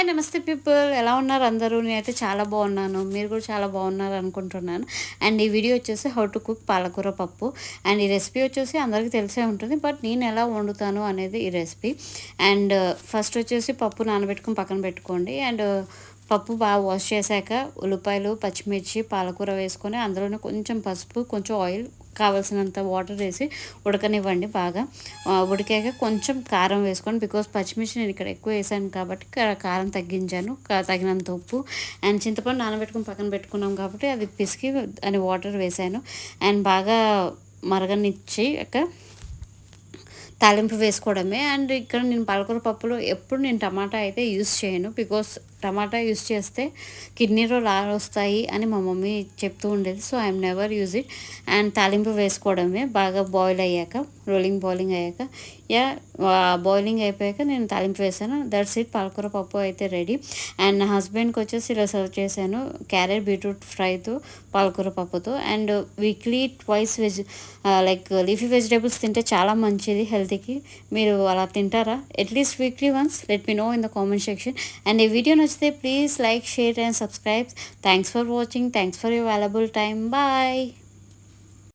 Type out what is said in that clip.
Hi నమస్తే people, ఎలా ఉన్నారు అందరూ? నేనైతే చాలా బాగున్నాను. మీరు కూడా చాలా బాగున్నారు అనుకుంటున్నాను. అండ్ ఈ వీడియో వచ్చేసి హౌ టు కుక్ పాలకూర పప్పు. అండ్ ఈ రెసిపీ వచ్చేసి అందరికీ తెలిసే ఉంటుంది, బట్ నేను ఎలా వండుతాను అనేది ఈ రెసిపీ. అండ్ ఫస్ట్ వచ్చేసి పప్పు నానబెట్టుకుని పక్కన పెట్టుకోండి. అండ్ పప్పు బాగా వాష్ చేశాక ఉల్లిపాయలు, పచ్చిమిర్చి, పాలకూర వేసుకొని అందులోనే కొంచెం పసుపు, కొంచెం ఆయిల్, కావాల్సినంత వాటర్ వేసి ఉడకనివ్వండి. బాగా ఉడికాక కొంచెం కారం వేసుకోండి. బికాస్ పచ్చిమిర్చి నేను ఇక్కడ ఎక్కువ వేసాను కాబట్టి కారం తగ్గించాను. తగినంత ఉప్పు అండ్ చింతపండు నానబెట్టుకుని పక్కన పెట్టుకున్నాం కాబట్టి అది పిసికి అని వాటర్ వేసాను. అండ్ బాగా మరగనిచ్చి తాలింపు వేసుకోవడమే. అండ్ ఇక్కడ నేను పాలకూర పప్పులో ఎప్పుడు నేను టమాటా అయితే యూస్ చేయను, బికాస్ టమాటా యూస్ చేస్తే కిడ్నీలో రాళ్ళు వస్తాయి అని మా మమ్మీ చెప్తూ ఉండేది. So I'm never use it. And తాలింపు వేసుకోవడమే బాగా బాయిల్ అయ్యాక, బాయిలింగ్ అయ్యాక బాయిలింగ్ అయిపోయాక నేను తాలింపు వేసాను. దట్స్ ఇట్, పాలకూర పప్పు అయితే రెడీ. అండ్ నా హస్బెండ్కి వచ్చేసి ఇలా సర్వ్ చేశాను, క్యారెట్ బీట్రూట్ ఫ్రైతో పాలకూర పప్పుతో. And weekly twice like leafy vegetables తింటే చాలా మంచిది హెల్త్కి. మీరు అలా తింటారా? At least weekly once let me know in the comment section. And ఈ వీడియో నచ్చితే please like, share and subscribe. Thanks for watching. Thanks for your valuable time. Bye.